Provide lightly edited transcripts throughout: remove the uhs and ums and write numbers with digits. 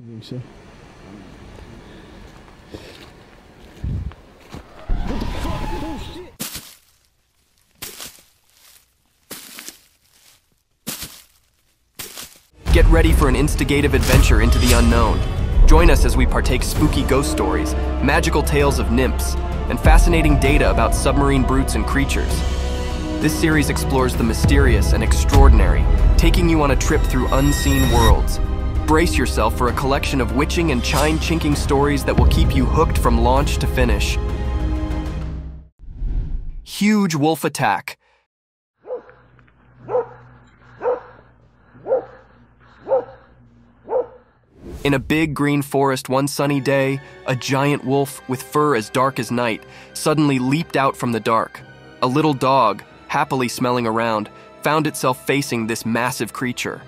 You think so? Get ready for an instigative adventure into the unknown. Join us as we partake spooky ghost stories, magical tales of nymphs, and fascinating data about submarine brutes and creatures. This series explores the mysterious and extraordinary, taking you on a trip through unseen worlds. Brace yourself for a collection of witching and chine-chinking stories that will keep you hooked from launch to finish. Huge wolf attack. In a big green forest one sunny day, a giant wolf with fur as dark as night suddenly leaped out from the dark. A little dog, happily smelling around, found itself facing this massive creature.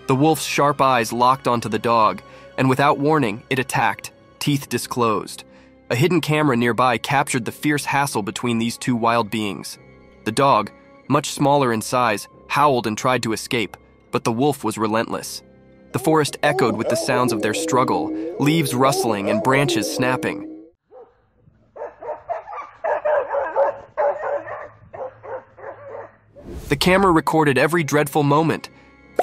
The wolf's sharp eyes locked onto the dog, and without warning, it attacked, teeth disclosed. A hidden camera nearby captured the fierce hassle between these two wild beings. The dog, much smaller in size, howled and tried to escape, but the wolf was relentless. The forest echoed with the sounds of their struggle, leaves rustling and branches snapping. The camera recorded every dreadful moment,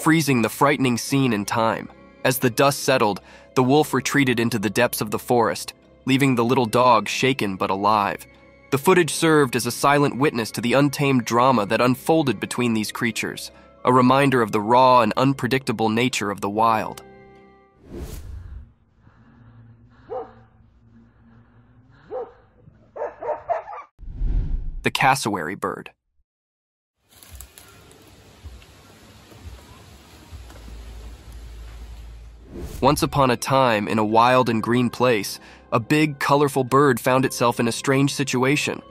freezing the frightening scene in time. As the dust settled, the wolf retreated into the depths of the forest, leaving the little dog shaken but alive. The footage served as a silent witness to the untamed drama that unfolded between these creatures, a reminder of the raw and unpredictable nature of the wild. The cassowary bird. Once upon a time, in a wild and green place, a big, colorful bird found itself in a strange situation.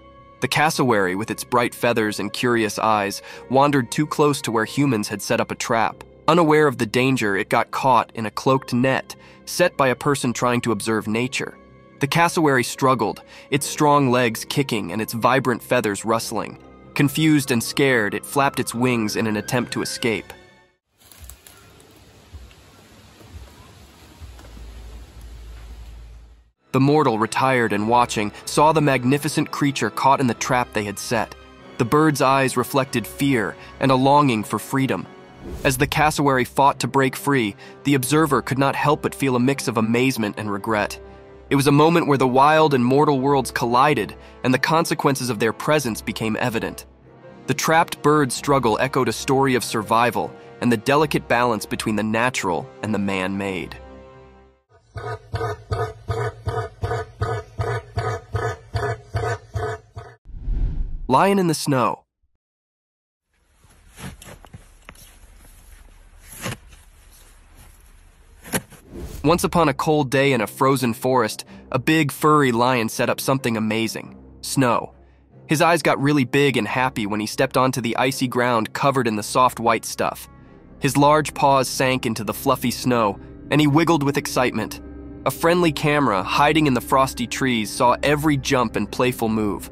The cassowary, with its bright feathers and curious eyes, wandered too close to where humans had set up a trap. Unaware of the danger, it got caught in a cloaked net, set by a person trying to observe nature. The cassowary struggled, its strong legs kicking and its vibrant feathers rustling. Confused and scared, it flapped its wings in an attempt to escape. The mortal, retired and watching, saw the magnificent creature caught in the trap they had set. The bird's eyes reflected fear and a longing for freedom. As the cassowary fought to break free, the observer could not help but feel a mix of amazement and regret. It was a moment where the wild and mortal worlds collided, and the consequences of their presence became evident. The trapped bird's struggle echoed a story of survival and the delicate balance between the natural and the man-made. Lion in the Snow. Once upon a cold day in a frozen forest, a big furry lion set up something amazing: snow. His eyes got really big and happy when he stepped onto the icy ground covered in the soft white stuff. His large paws sank into the fluffy snow, and he wiggled with excitement. A friendly camera hiding in the frosty trees saw every jump and playful move.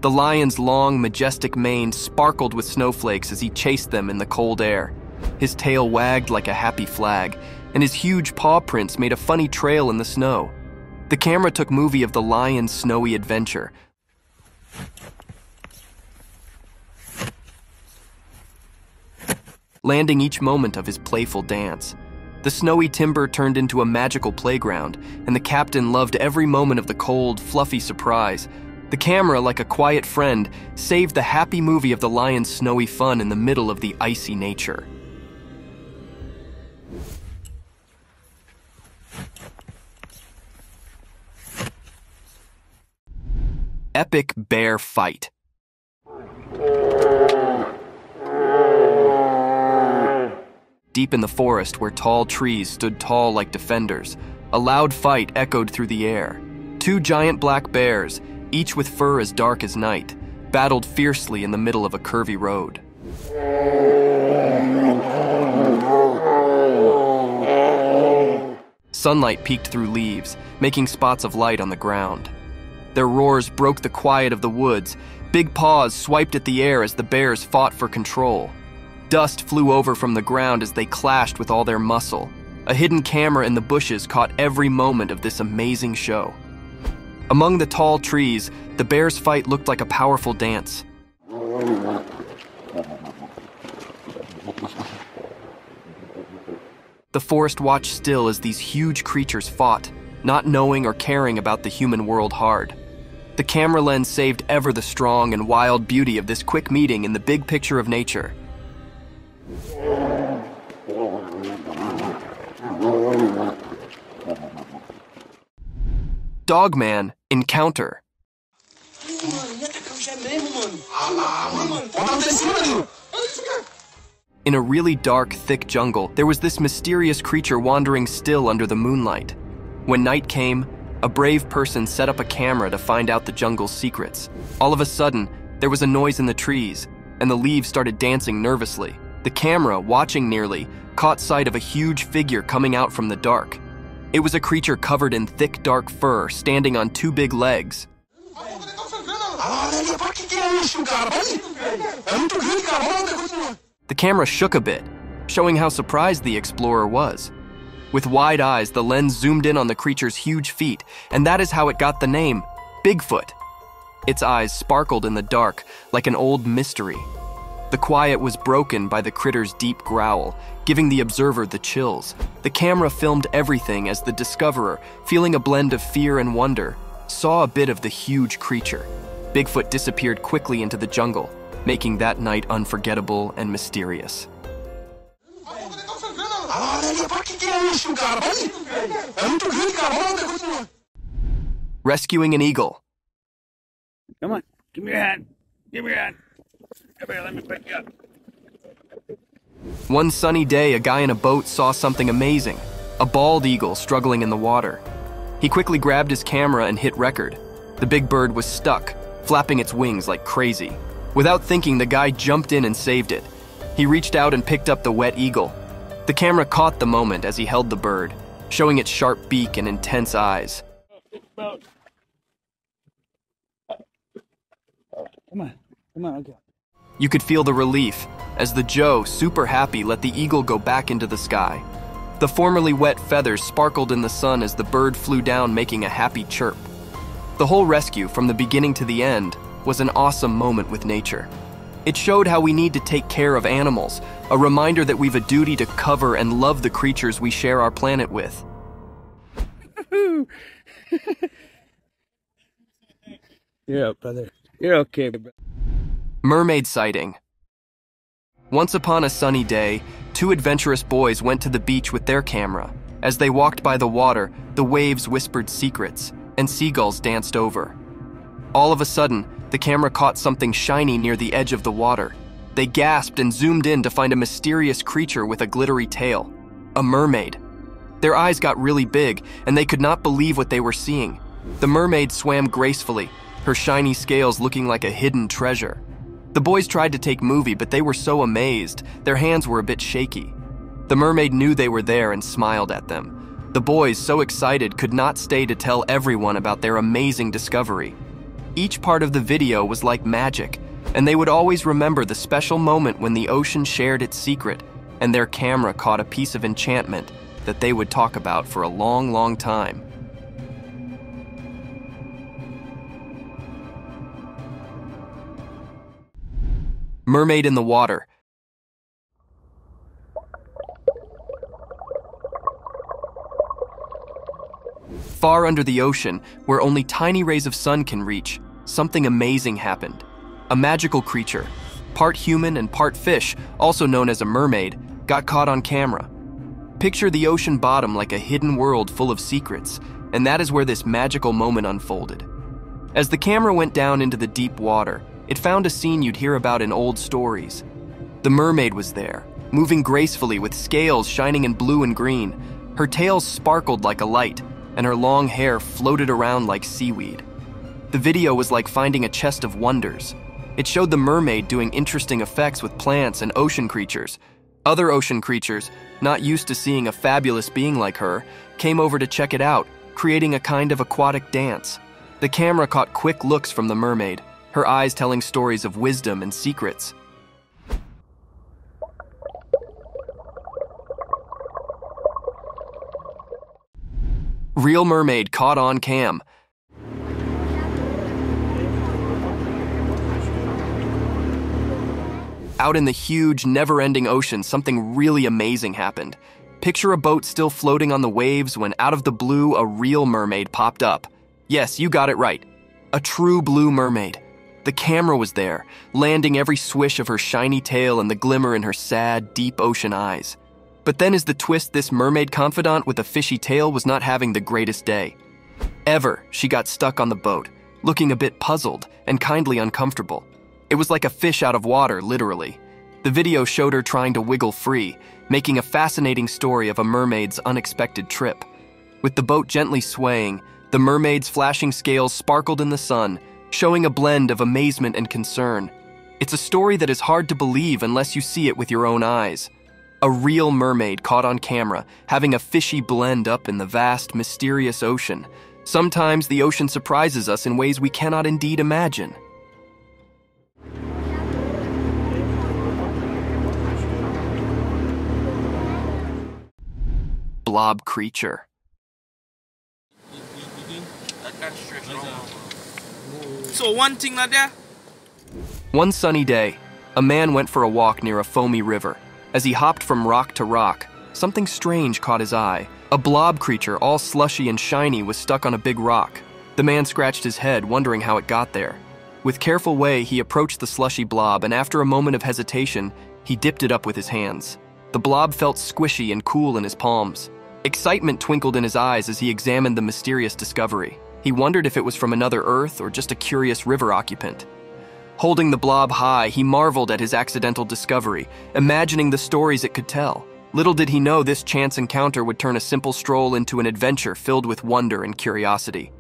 The lion's long, majestic mane sparkled with snowflakes as he chased them in the cold air. His tail wagged like a happy flag, and his huge paw prints made a funny trail in the snow. The camera took movie of the lion's snowy adventure, landing each moment of his playful dance. The snowy timber turned into a magical playground, and the captain loved every moment of the cold, fluffy surprise. The camera, like a quiet friend, saved the happy movie of the lion's snowy fun in the middle of the icy nature. Epic bear fight. Deep in the forest, where tall trees stood tall like defenders, a loud fight echoed through the air. Two giant black bears, each with fur as dark as night, battled fiercely in the middle of a curvy road. Sunlight peeked through leaves, making spots of light on the ground. Their roars broke the quiet of the woods. Big paws swiped at the air as the bears fought for control. Dust flew over from the ground as they clashed with all their muscle. A hidden camera in the bushes caught every moment of this amazing show. Among the tall trees, the bears' fight looked like a powerful dance. The forest watched still as these huge creatures fought, not knowing or caring about the human world hard. The camera lens saved ever the strong and wild beauty of this quick meeting in the big picture of nature. Dogman Encounter. In a really dark, thick jungle, there was this mysterious creature wandering still under the moonlight. When night came, a brave person set up a camera to find out the jungle's secrets. All of a sudden, there was a noise in the trees, and the leaves started dancing nervously. The camera, watching nearly, caught sight of a huge figure coming out from the dark. It was a creature covered in thick, dark fur, standing on two big legs. The camera shook a bit, showing how surprised the explorer was. With wide eyes, the lens zoomed in on the creature's huge feet, and that is how it got the name, Bigfoot. Its eyes sparkled in the dark, like an old mystery. The quiet was broken by the critter's deep growl, giving the observer the chills. The camera filmed everything as the discoverer, feeling a blend of fear and wonder, saw a bit of the huge creature. Bigfoot disappeared quickly into the jungle, making that night unforgettable and mysterious. Rescuing an eagle. Come on, give me your hand. Give me your hand. Come here, let me pick you up. One sunny day, a guy in a boat saw something amazing, a bald eagle struggling in the water. He quickly grabbed his camera and hit record. The big bird was stuck, flapping its wings like crazy. Without thinking, the guy jumped in and saved it. He reached out and picked up the wet eagle. The camera caught the moment as he held the bird, showing its sharp beak and intense eyes. Come on, okay. You could feel the relief as the Joe, super happy, let the eagle go back into the sky. The formerly wet feathers sparkled in the sun as the bird flew down, making a happy chirp. The whole rescue, from the beginning to the end, was an awesome moment with nature. It showed how we need to take care of animals, a reminder that we've a duty to cover and love the creatures we share our planet with. You're up, brother. You're okay, brother. Mermaid sighting. Once upon a sunny day, two adventurous boys went to the beach with their camera. As they walked by the water, the waves whispered secrets, and seagulls danced over. All of a sudden, the camera caught something shiny near the edge of the water. They gasped and zoomed in to find a mysterious creature with a glittery tail, a mermaid. Their eyes got really big, and they could not believe what they were seeing. The mermaid swam gracefully, her shiny scales looking like a hidden treasure. The boys tried to take movie, but they were so amazed, their hands were a bit shaky. The mermaid knew they were there and smiled at them. The boys, so excited, could not stay to tell everyone about their amazing discovery. Each part of the video was like magic, and they would always remember the special moment when the ocean shared its secret, and their camera caught a piece of enchantment that they would talk about for a long, long time. Mermaid in the water. Far under the ocean, where only tiny rays of sun can reach, something amazing happened. A magical creature, part human and part fish, also known as a mermaid, got caught on camera. Picture the ocean bottom like a hidden world full of secrets, and that is where this magical moment unfolded. As the camera went down into the deep water, it found a scene you'd hear about in old stories. The mermaid was there, moving gracefully with scales shining in blue and green. Her tail sparkled like a light, and her long hair floated around like seaweed. The video was like finding a chest of wonders. It showed the mermaid doing interesting effects with plants and ocean creatures. Other ocean creatures, not used to seeing a fabulous being like her, came over to check it out, creating a kind of aquatic dance. The camera caught quick looks from the mermaid, her eyes telling stories of wisdom and secrets. Real mermaid caught on cam. Out in the huge, never-ending ocean, something really amazing happened. Picture a boat still floating on the waves when out of the blue, a real mermaid popped up. Yes, you got it right. A true blue mermaid. The camera was there, landing every swish of her shiny tail and the glimmer in her sad, deep ocean eyes. But then as the twist, this mermaid confidant with a fishy tail was not having the greatest day. Ever, she got stuck on the boat, looking a bit puzzled and kindly uncomfortable. It was like a fish out of water, literally. The video showed her trying to wiggle free, making a fascinating story of a mermaid's unexpected trip. With the boat gently swaying, the mermaid's flashing scales sparkled in the sun, showing a blend of amazement and concern. It's a story that is hard to believe unless you see it with your own eyes. A real mermaid caught on camera, having a fishy blend up in the vast, mysterious ocean. Sometimes the ocean surprises us in ways we cannot indeed imagine. Blob creature. So one thing like that. One sunny day, a man went for a walk near a foamy river. As he hopped from rock to rock, something strange caught his eye. A blob creature, all slushy and shiny, was stuck on a big rock. The man scratched his head, wondering how it got there. With careful way, he approached the slushy blob, and after a moment of hesitation, he dipped it up with his hands. The blob felt squishy and cool in his palms. Excitement twinkled in his eyes as he examined the mysterious discovery. He wondered if it was from another Earth or just a curious river occupant. Holding the blob high, he marveled at his accidental discovery, imagining the stories it could tell. Little did he know this chance encounter would turn a simple stroll into an adventure filled with wonder and curiosity.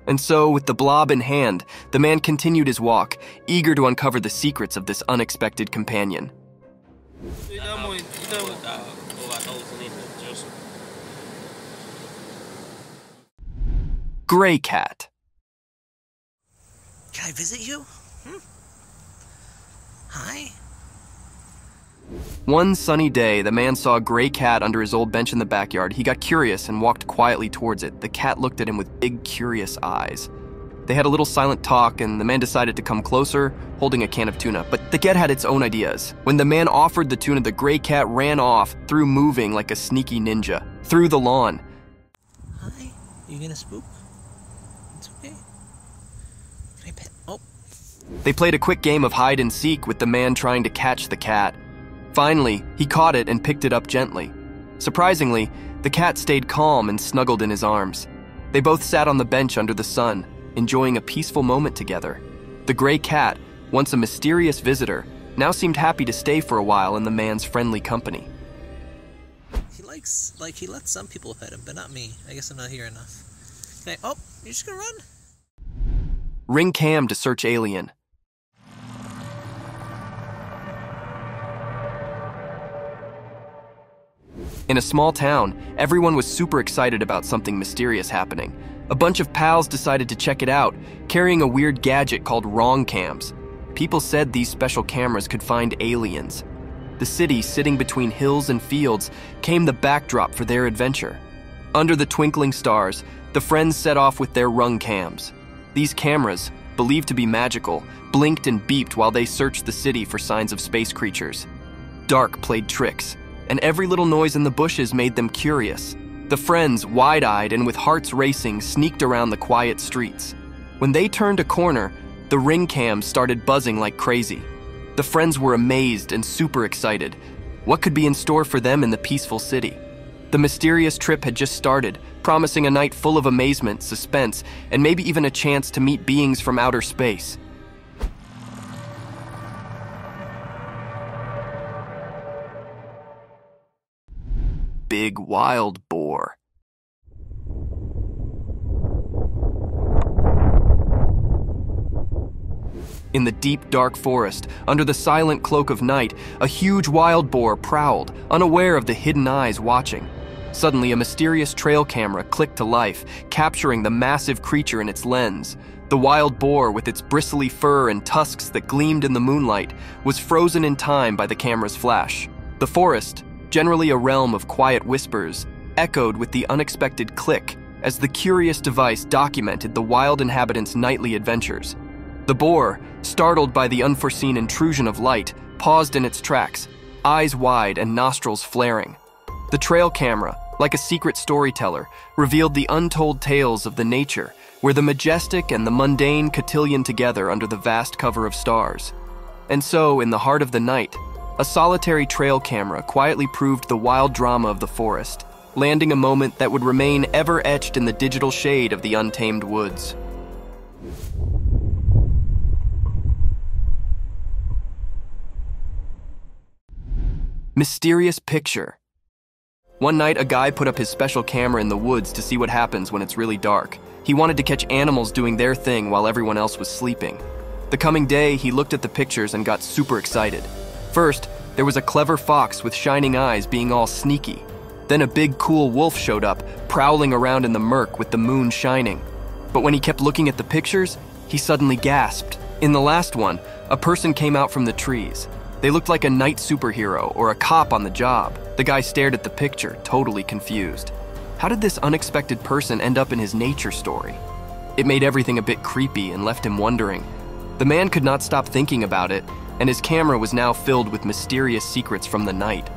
And so, with the blob in hand, the man continued his walk, eager to uncover the secrets of this unexpected companion. Gray cat. Can I visit you? Hi. One sunny day, the man saw a gray cat under his old bench in the backyard. He got curious and walked quietly towards it. The cat looked at him with big, curious eyes. They had a little silent talk, and the man decided to come closer, holding a can of tuna. But the cat had its own ideas. When the man offered the tuna, the gray cat ran off, through moving like a sneaky ninja, through the lawn. Hi. You gonna spook? It's okay. Can I pet? Oh. They played a quick game of hide and seek with the man trying to catch the cat. Finally, he caught it and picked it up gently. Surprisingly, the cat stayed calm and snuggled in his arms. They both sat on the bench under the sun, enjoying a peaceful moment together. The gray cat, once a mysterious visitor, now seemed happy to stay for a while in the man's friendly company. He lets some people pet him, but not me. I guess I'm not here enough. Oh, you're just gonna run? Ring cam to search alien. In a small town, everyone was super excited about something mysterious happening. A bunch of pals decided to check it out, carrying a weird gadget called wrong cams. People said these special cameras could find aliens. The city, sitting between hills and fields, came the backdrop for their adventure. Under the twinkling stars, the friends set off with their rung cams. These cameras, believed to be magical, blinked and beeped while they searched the city for signs of space creatures. Dark played tricks, and every little noise in the bushes made them curious. The friends, wide-eyed and with hearts racing, sneaked around the quiet streets. When they turned a corner, the ring cams started buzzing like crazy. The friends were amazed and super excited. What could be in store for them in the peaceful city? The mysterious trip had just started, promising a night full of amazement, suspense, and maybe even a chance to meet beings from outer space. Big wild boar. In the deep, dark forest, under the silent cloak of night, a huge wild boar prowled, unaware of the hidden eyes watching. Suddenly, a mysterious trail camera clicked to life, capturing the massive creature in its lens. The wild boar, with its bristly fur and tusks that gleamed in the moonlight, was frozen in time by the camera's flash. The forest, generally a realm of quiet whispers, echoed with the unexpected click as the curious device documented the wild inhabitants' nightly adventures. The boar, startled by the unforeseen intrusion of light, paused in its tracks, eyes wide and nostrils flaring. The trail camera, like a secret storyteller, revealed the untold tales of the nature where the majestic and the mundane cotillion together under the vast cover of stars. And so, in the heart of the night, a solitary trail camera quietly proved the wild drama of the forest, landing a moment that would remain ever etched in the digital shade of the untamed woods. Mysterious picture. One night, a guy put up his special camera in the woods to see what happens when it's really dark. He wanted to catch animals doing their thing while everyone else was sleeping. The coming day, he looked at the pictures and got super excited. First, there was a clever fox with shining eyes being all sneaky. Then a big cool wolf showed up, prowling around in the murk with the moon shining. But when he kept looking at the pictures, he suddenly gasped. In the last one, a person came out from the trees. They looked like a night superhero or a cop on the job. The guy stared at the picture, totally confused. How did this unexpected person end up in his nature story? It made everything a bit creepy and left him wondering. The man could not stop thinking about it, and his camera was now filled with mysterious secrets from the night.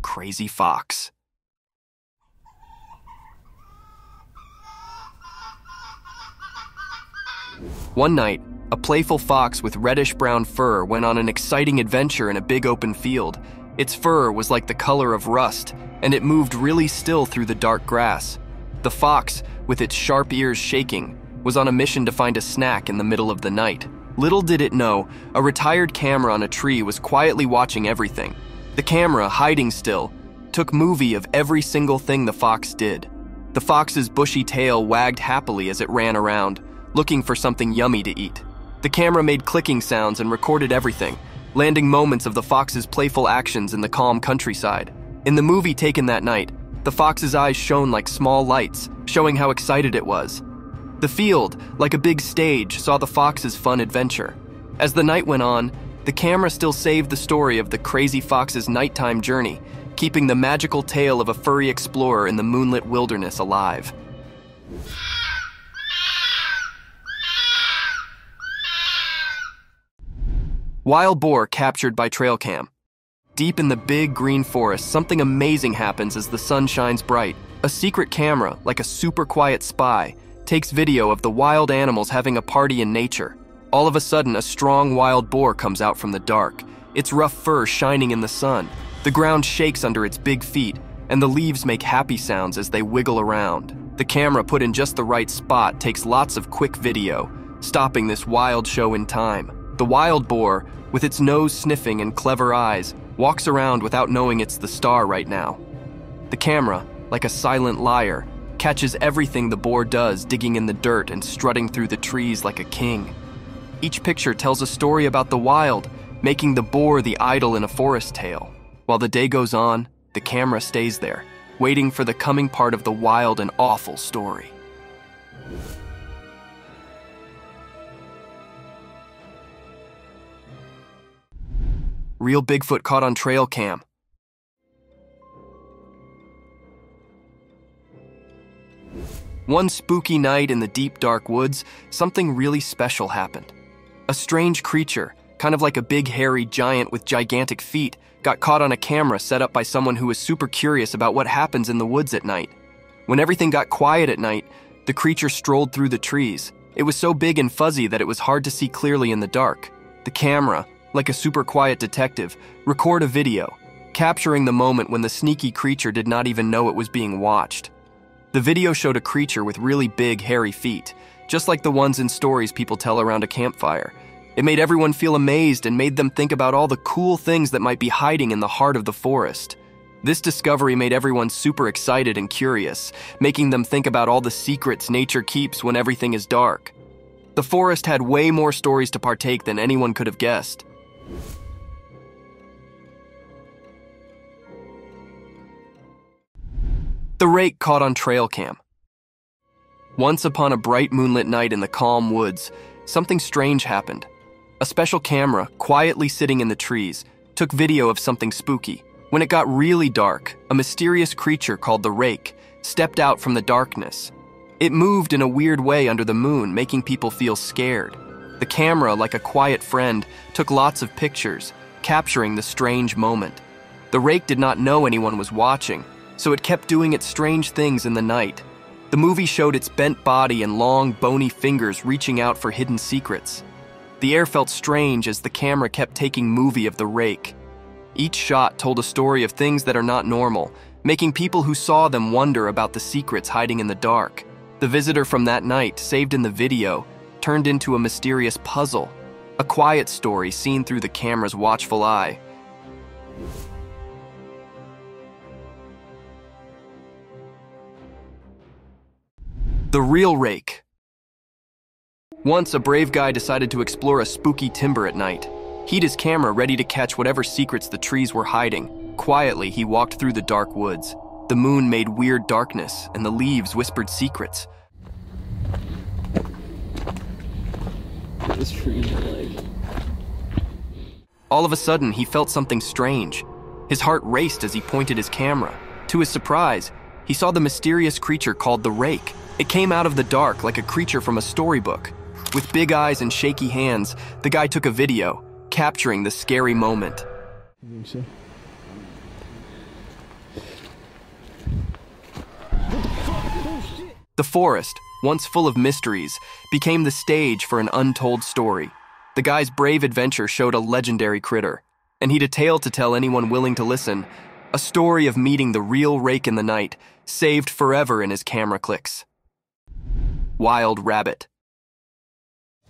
Crazy fox. One night, a playful fox with reddish-brown fur went on an exciting adventure in a big open field. Its fur was like the color of rust, and it moved really still through the dark grass. The fox, with its sharp ears shaking, was on a mission to find a snack in the middle of the night. Little did it know, a retired camera on a tree was quietly watching everything. The camera, hiding still, took movie of every single thing the fox did. The fox's bushy tail wagged happily as it ran around, looking for something yummy to eat. The camera made clicking sounds and recorded everything, landing moments of the fox's playful actions in the calm countryside. In the movie taken that night, the fox's eyes shone like small lights, showing how excited it was. The field, like a big stage, saw the fox's fun adventure. As the night went on, the camera still saved the story of the crazy fox's nighttime journey, keeping the magical tale of a furry explorer in the moonlit wilderness alive. Wild boar captured by trail cam. Deep in the big green forest, something amazing happens as the sun shines bright. A secret camera, like a super quiet spy, takes video of the wild animals having a party in nature. All of a sudden, a strong wild boar comes out from the dark, its rough fur shining in the sun. The ground shakes under its big feet, and the leaves make happy sounds as they wiggle around. The camera put in just the right spot takes lots of quick video, stopping this wild show in time. The wild boar, with its nose sniffing and clever eyes, walks around without knowing it's the star right now. The camera, like a silent liar, catches everything the boar does, digging in the dirt and strutting through the trees like a king. Each picture tells a story about the wild, making the boar the idol in a forest tale. While the day goes on, the camera stays there, waiting for the coming part of the wild and awful story. Real Bigfoot caught on trail cam. One spooky night in the deep dark woods, something really special happened. A strange creature, kind of like a big hairy giant with gigantic feet, got caught on a camera set up by someone who was super curious about what happens in the woods at night. When everything got quiet at night, the creature strolled through the trees. It was so big and fuzzy that it was hard to see clearly in the dark. The camera, like a super quiet detective, recorded a video, capturing the moment when the sneaky creature did not even know it was being watched. The video showed a creature with really big, hairy feet, just like the ones in stories people tell around a campfire. It made everyone feel amazed and made them think about all the cool things that might be hiding in the heart of the forest. This discovery made everyone super excited and curious, making them think about all the secrets nature keeps when everything is dark. The forest had way more stories to partake than anyone could have guessed. The rake caught on trail cam. Once upon a bright moonlit night in the calm woods, something strange happened. A special camera, quietly sitting in the trees, took video of something spooky. When it got really dark, a mysterious creature called the Rake stepped out from the darkness. It moved in a weird way under the moon, making people feel scared. The camera, like a quiet friend, took lots of pictures, capturing the strange moment. The Rake did not know anyone was watching, so it kept doing its strange things in the night. The movie showed its bent body and long, bony fingers reaching out for hidden secrets. The air felt strange as the camera kept taking movie of the Rake. Each shot told a story of things that are not normal, making people who saw them wonder about the secrets hiding in the dark. The visitor from that night, saved in the video, turned into a mysterious puzzle, a quiet story seen through the camera's watchful eye. The real Rake. Once, a brave guy decided to explore a spooky timber at night. He'd his camera ready to catch whatever secrets the trees were hiding. Quietly, he walked through the dark woods. The moon made weird darkness, and the leaves whispered secrets. This tree like... All of a sudden, he felt something strange. His heart raced as he pointed his camera. To his surprise, he saw the mysterious creature called the Rake. It came out of the dark like a creature from a storybook. With big eyes and shaky hands, the guy took a video, capturing the scary moment. I think so. The forest, once full of mysteries, became the stage for an untold story. The guy's brave adventure showed a legendary critter, and he'd a tale to tell anyone willing to listen, a story of meeting the real Rake in the night, saved forever in his camera clicks. Wild Rabbit.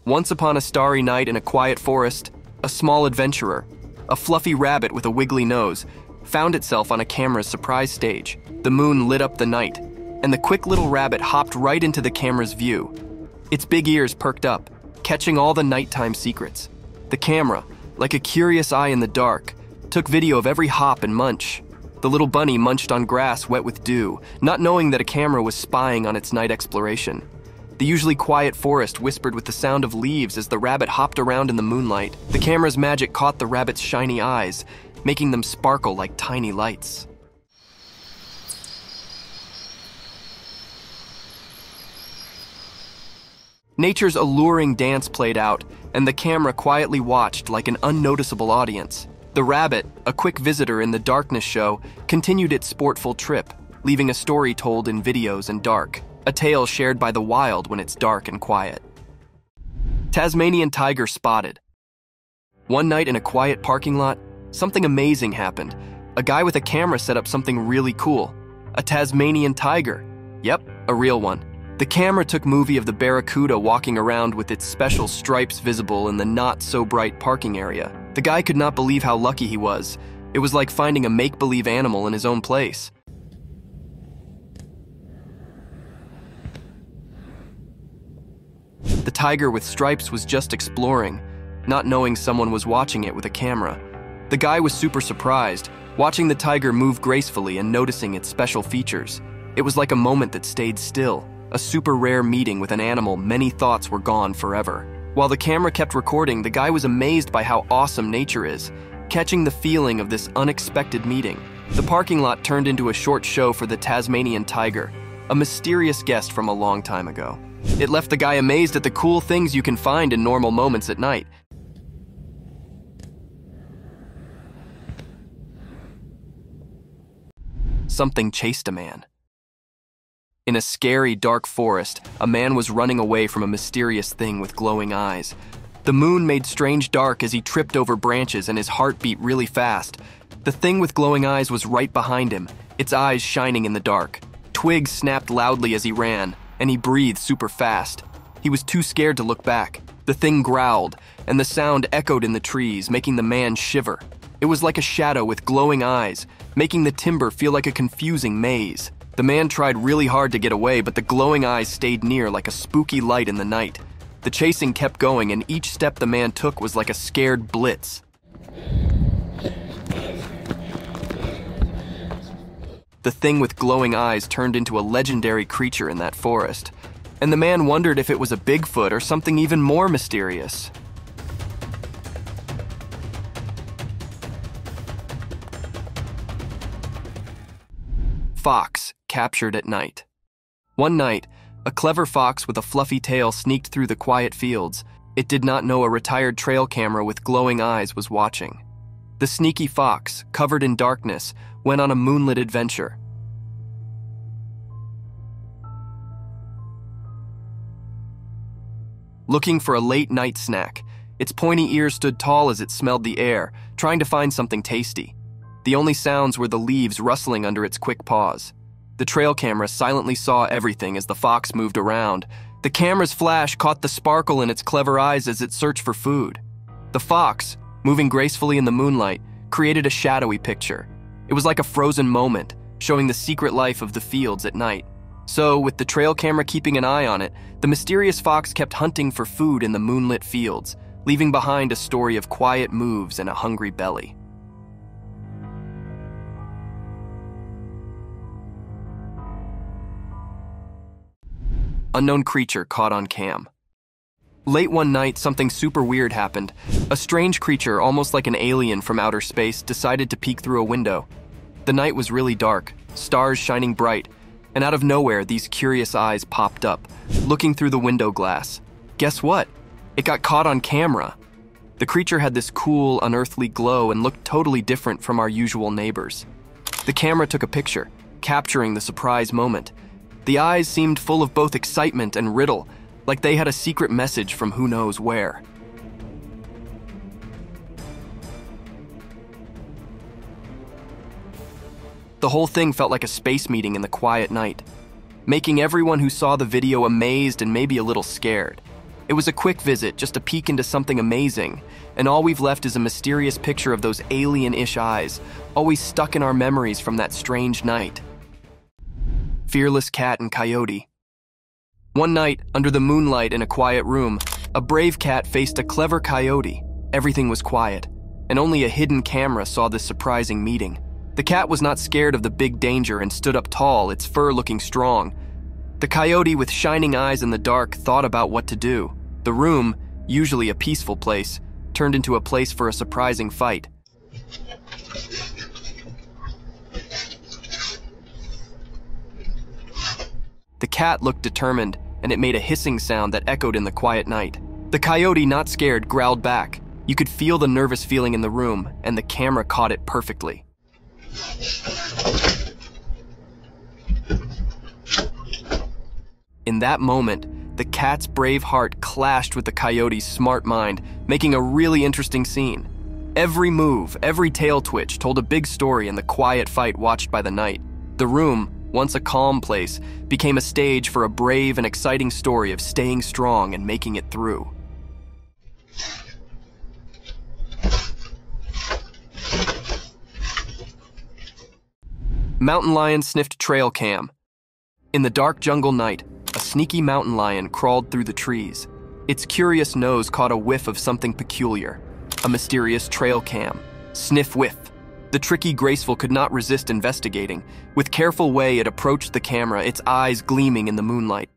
Once upon a starry night in a quiet forest, a small adventurer, a fluffy rabbit with a wiggly nose, found itself on a camera's surprise stage. The moon lit up the night, and the quick little rabbit hopped right into the camera's view. Its big ears perked up, catching all the nighttime secrets. The camera, like a curious eye in the dark, took video of every hop and munch. The little bunny munched on grass wet with dew, not knowing that a camera was spying on its night exploration. The usually quiet forest whispered with the sound of leaves as the rabbit hopped around in the moonlight. The camera's magic caught the rabbit's shiny eyes, making them sparkle like tiny lights. Nature's alluring dance played out, and the camera quietly watched like an unnoticeable audience. The rabbit, a quick visitor in the darkness show, continued its sportful trip, leaving a story told in videos and dark, a tale shared by the wild when it's dark and quiet. Tasmanian tiger spotted. One night in a quiet parking lot, something amazing happened. A guy with a camera set up something really cool. A Tasmanian tiger. Yep, a real one. The camera took movie of the barracuda walking around with its special stripes visible in the not-so-bright parking area. The guy could not believe how lucky he was. It was like finding a make-believe animal in his own place. The tiger with stripes was just exploring, not knowing someone was watching it with a camera. The guy was super surprised, watching the tiger move gracefully and noticing its special features. It was like a moment that stayed still. A super rare meeting with an animal many thoughts were gone forever. While the camera kept recording, the guy was amazed by how awesome nature is, catching the feeling of this unexpected meeting. The parking lot turned into a short show for the Tasmanian tiger, a mysterious guest from a long time ago. It left the guy amazed at the cool things you can find in normal moments at night. Something chased a man. In a scary, dark forest, a man was running away from a mysterious thing with glowing eyes. The moon made strange dark as he tripped over branches and his heart beat really fast. The thing with glowing eyes was right behind him, its eyes shining in the dark. Twigs snapped loudly as he ran, and he breathed super fast. He was too scared to look back. The thing growled, and the sound echoed in the trees, making the man shiver. It was like a shadow with glowing eyes, making the timber feel like a confusing maze. The man tried really hard to get away, but the glowing eyes stayed near like a spooky light in the night. The chasing kept going, and each step the man took was like a scared blitz. The thing with glowing eyes turned into a legendary creature in that forest, and the man wondered if it was a Bigfoot or something even more mysterious. fox captured at night. One night, a clever fox with a fluffy tail sneaked through the quiet fields. It did not know a retired trail camera with glowing eyes was watching. The sneaky fox, covered in darkness, went on a moonlit adventure. Looking for a late-night snack, its pointy ears stood tall as it smelled the air, trying to find something tasty. The only sounds were the leaves rustling under its quick paws. The trail camera silently saw everything as the fox moved around. The camera's flash caught the sparkle in its clever eyes as it searched for food. The fox, moving gracefully in the moonlight, created a shadowy picture. It was like a frozen moment, showing the secret life of the fields at night. So, with the trail camera keeping an eye on it, the mysterious fox kept hunting for food in the moonlit fields, leaving behind a story of quiet moves and a hungry belly. Unknown creature caught on cam. Late one night, something super weird happened. A strange creature, almost like an alien from outer space, decided to peek through a window. The night was really dark, stars shining bright, and out of nowhere, these curious eyes popped up, looking through the window glass. Guess what? It got caught on camera. The creature had this cool, unearthly glow and looked totally different from our usual neighbors. The camera took a picture, capturing the surprise moment. The eyes seemed full of both excitement and riddle, like they had a secret message from who knows where. The whole thing felt like a space meeting in the quiet night, making everyone who saw the video amazed and maybe a little scared. It was a quick visit, just a peek into something amazing, and all we've left is a mysterious picture of those alien-ish eyes, always stuck in our memories from that strange night. Fearless cat and coyote. One night, under the moonlight in a quiet room, a brave cat faced a clever coyote. Everything was quiet, and only a hidden camera saw this surprising meeting. The cat was not scared of the big danger and stood up tall, its fur looking strong. The coyote, with shining eyes in the dark, thought about what to do. The room, usually a peaceful place, turned into a place for a surprising fight. The cat looked determined, and it made a hissing sound that echoed in the quiet night. The coyote, not scared, growled back. You could feel the nervous feeling in the room, and the camera caught it perfectly. In that moment, the cat's brave heart clashed with the coyote's smart mind, making a really interesting scene. Every move, every tail twitch told a big story in the quiet fight watched by the night. The room, once a calm place, became a stage for a brave and exciting story of staying strong and making it through. Mountain lion sniffed trail cam. In the dark jungle night, a sneaky mountain lion crawled through the trees. Its curious nose caught a whiff of something peculiar, a mysterious trail cam. Sniff whiff. The tricky Graceful could not resist investigating. With careful way, it approached the camera, its eyes gleaming in the moonlight.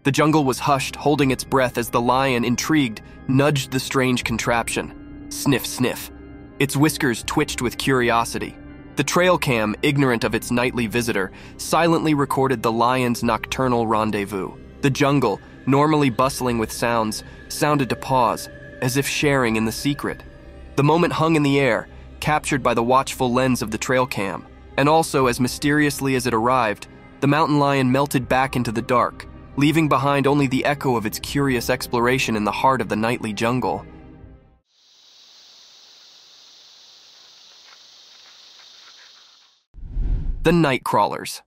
The jungle was hushed, holding its breath as the lion, intrigued, nudged the strange contraption. Sniff, sniff. Its whiskers twitched with curiosity. The trail cam, ignorant of its nightly visitor, silently recorded the lion's nocturnal rendezvous. The jungle, normally bustling with sounds, sounded to pause, as if sharing in the secret. The moment hung in the air, captured by the watchful lens of the trail cam. And also, as mysteriously as it arrived, the mountain lion melted back into the dark, leaving behind only the echo of its curious exploration in the heart of the nightly jungle. The night crawlers.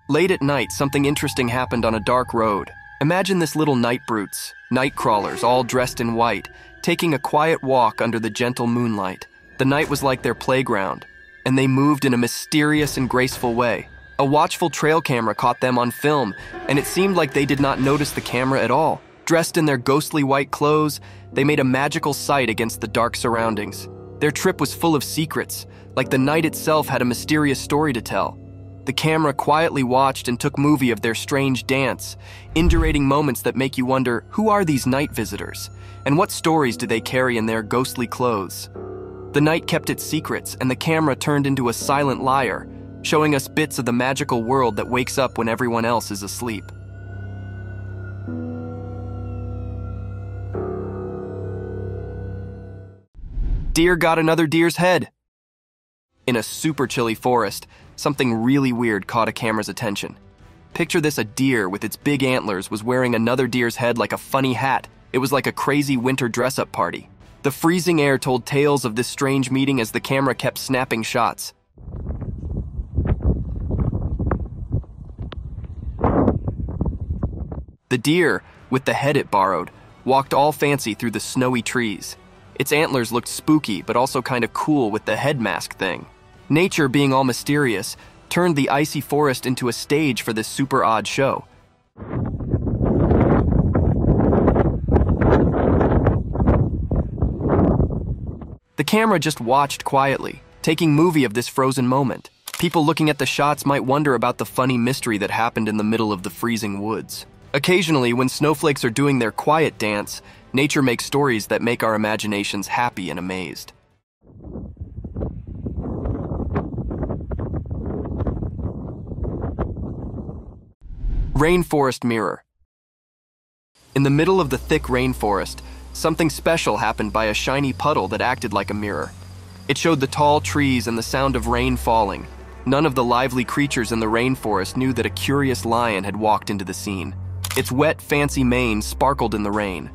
Late at night, something interesting happened on a dark road. Imagine this little night brutes, night crawlers, all dressed in white, taking a quiet walk under the gentle moonlight. The night was like their playground, and they moved in a mysterious and graceful way. A watchful trail camera caught them on film, and it seemed like they did not notice the camera at all. Dressed in their ghostly white clothes, they made a magical sight against the dark surroundings. Their trip was full of secrets, like the night itself had a mysterious story to tell. The camera quietly watched and took movie of their strange dance, indurating moments that make you wonder, who are these night visitors? And what stories do they carry in their ghostly clothes? The night kept its secrets, and the camera turned into a silent liar, showing us bits of the magical world that wakes up when everyone else is asleep. Deer got another deer's head. In a super chilly forest, something really weird caught a camera's attention. Picture this: a deer with its big antlers was wearing another deer's head like a funny hat. It was like a crazy winter dress-up party. The freezing air told tales of this strange meeting as the camera kept snapping shots. The deer, with the head it borrowed, walked all fancy through the snowy trees. Its antlers looked spooky, but also kind of cool with the head mask thing. Nature, being all mysterious, turned the icy forest into a stage for this super odd show. The camera just watched quietly, taking movie of this frozen moment. People looking at the shots might wonder about the funny mystery that happened in the middle of the freezing woods. Occasionally, when snowflakes are doing their quiet dance, nature makes stories that make our imaginations happy and amazed. Rainforest mirror. In the middle of the thick rainforest, something special happened by a shiny puddle that acted like a mirror. It showed the tall trees and the sound of rain falling. None of the lively creatures in the rainforest knew that a curious lion had walked into the scene. Its wet, fancy mane sparkled in the rain.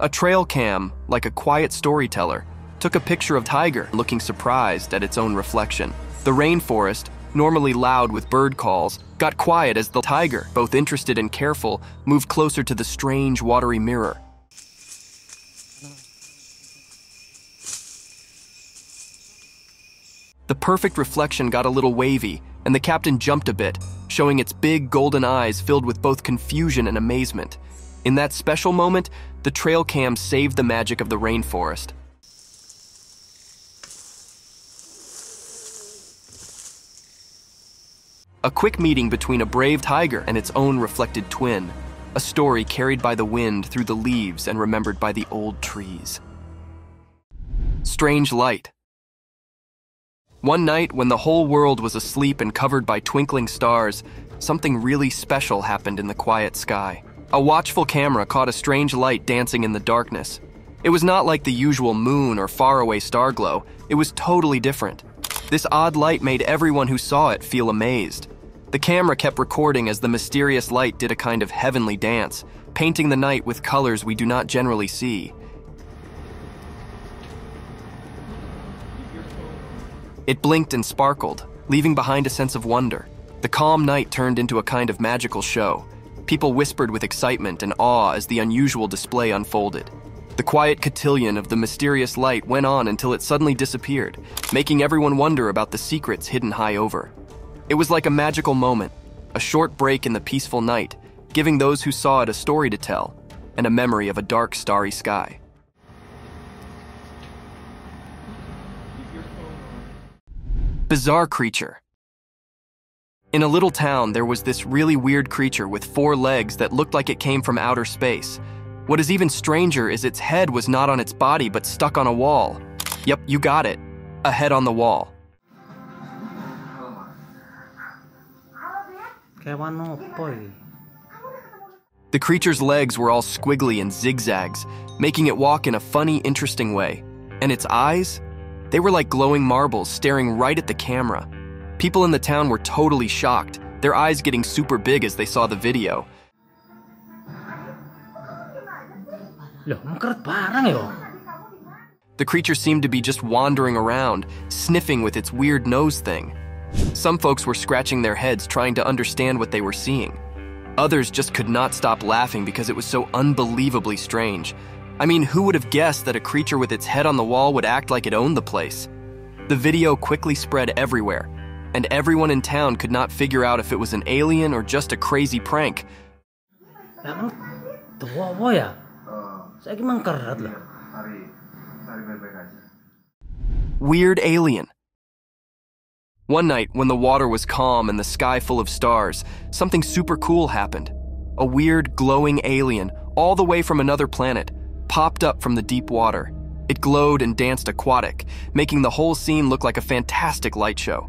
A trail cam, like a quiet storyteller, took a picture of Tiger looking surprised at its own reflection. The rainforest, normally loud with bird calls, got quiet as the tiger, both interested and careful, moved closer to the strange, watery mirror. The perfect reflection got a little wavy, and the captain jumped a bit, showing its big golden eyes filled with both confusion and amazement. In that special moment, the trail cam saved the magic of the rainforest. A quick meeting between a brave tiger and its own reflected twin, a story carried by the wind through the leaves and remembered by the old trees. Strange light. One night, when the whole world was asleep and covered by twinkling stars, something really special happened in the quiet sky. A watchful camera caught a strange light dancing in the darkness. It was not like the usual moon or faraway star glow. It was totally different. This odd light made everyone who saw it feel amazed. The camera kept recording as the mysterious light did a kind of heavenly dance, painting the night with colors we do not generally see. It blinked and sparkled, leaving behind a sense of wonder. The calm night turned into a kind of magical show. People whispered with excitement and awe as the unusual display unfolded. The quiet cotillion of the mysterious light went on until it suddenly disappeared, making everyone wonder about the secrets hidden high over. It was like a magical moment, a short break in the peaceful night, giving those who saw it a story to tell, and a memory of a dark, starry sky. Bizarre creature. In a little town, there was this really weird creature with 4 legs that looked like it came from outer space. What is even stranger is its head was not on its body but stuck on a wall. Yep, you got it. A head on the wall. The creature's legs were all squiggly and zigzags, making it walk in a funny, interesting way. And its eyes? They were like glowing marbles staring right at the camera. People in the town were totally shocked, their eyes getting super big as they saw the video. The creature seemed to be just wandering around, sniffing with its weird nose thing. Some folks were scratching their heads trying to understand what they were seeing. Others just could not stop laughing because it was so unbelievably strange. I mean, who would have guessed that a creature with its head on the wall would act like it owned the place? The video quickly spread everywhere, and everyone in town could not figure out if it was an alien or just a crazy prank. Weird alien. One night, when the water was calm and the sky full of stars, something super cool happened. A weird, glowing alien, all the way from another planet, popped up from the deep water. It glowed and danced aquatic, making the whole scene look like a fantastic light show.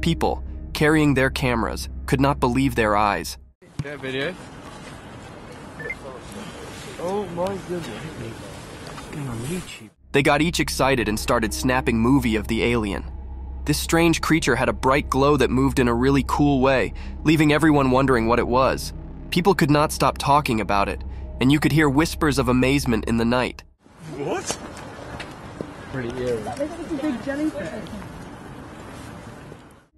People, carrying their cameras, could not believe their eyes. Get a video. Oh my goodness. On YouTube. They got each excited and started snapping movie of the alien. This strange creature had a bright glow that moved in a really cool way, leaving everyone wondering what it was. People could not stop talking about it, and you could hear whispers of amazement in the night. What? Pretty eerie.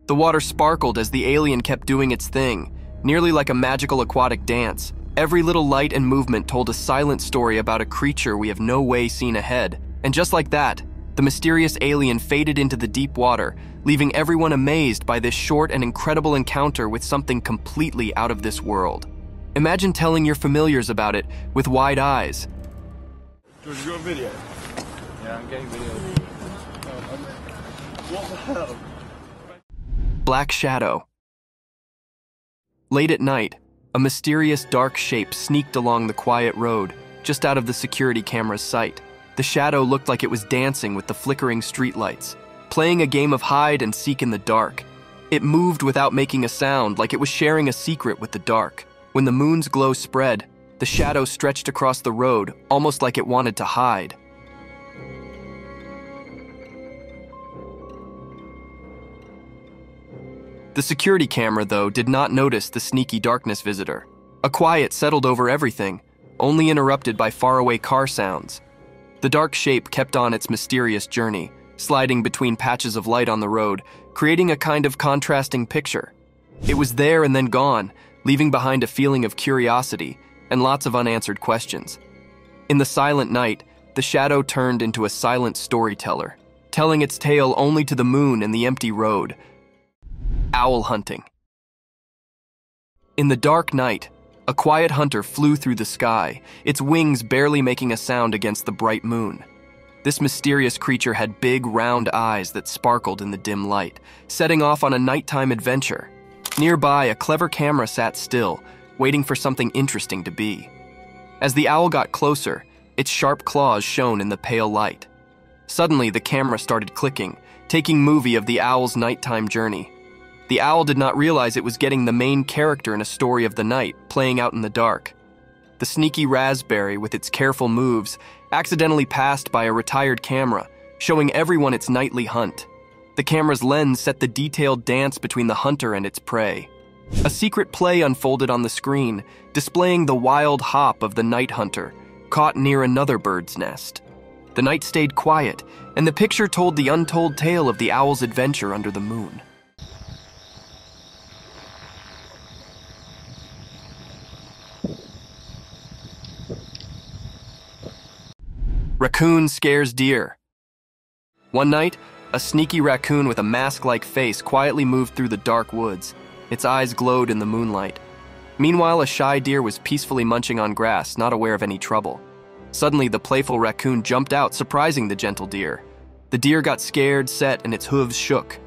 The water sparkled as the alien kept doing its thing, nearly like a magical aquatic dance. Every little light and movement told a silent story about a creature we have no way seen ahead. And just like that, the mysterious alien faded into the deep water, leaving everyone amazed by this short and incredible encounter with something completely out of this world. Imagine telling your familiars about it with wide eyes. George, you got a video? Yeah, I'm getting video. What the hell? Black Shadow. Late at night, a mysterious dark shape sneaked along the quiet road, just out of the security camera's sight. The shadow looked like it was dancing with the flickering streetlights, playing a game of hide and seek in the dark. It moved without making a sound, like it was sharing a secret with the dark. When the moon's glow spread, the shadow stretched across the road, almost like it wanted to hide. The security camera, though, did not notice the sneaky darkness visitor. A quiet settled over everything, only interrupted by faraway car sounds. The dark shape kept on its mysterious journey, sliding between patches of light on the road, creating a kind of contrasting picture. It was there and then gone, leaving behind a feeling of curiosity and lots of unanswered questions. In the silent night, the shadow turned into a silent storyteller, telling its tale only to the moon and the empty road. Owl hunting. In the dark night, a quiet hunter flew through the sky, its wings barely making a sound against the bright moon. This mysterious creature had big, round eyes that sparkled in the dim light, setting off on a nighttime adventure. Nearby, a clever camera sat still, waiting for something interesting to be. As the owl got closer, its sharp claws shone in the pale light. Suddenly, the camera started clicking, taking movie of the owl's nighttime journey. The owl did not realize it was getting the main character in a story of the night, playing out in the dark. The sneaky raspberry, with its careful moves, accidentally passed by a retired camera, showing everyone its nightly hunt. The camera's lens set the detailed dance between the hunter and its prey. A secret play unfolded on the screen, displaying the wild hop of the night hunter, caught near another bird's nest. The night stayed quiet, and the picture told the untold tale of the owl's adventure under the moon. Raccoon scares deer. One night, a sneaky raccoon with a mask-like face quietly moved through the dark woods. Its eyes glowed in the moonlight. Meanwhile, a shy deer was peacefully munching on grass, not aware of any trouble. Suddenly, the playful raccoon jumped out, surprising the gentle deer. The deer got scared, set, and its hooves shook.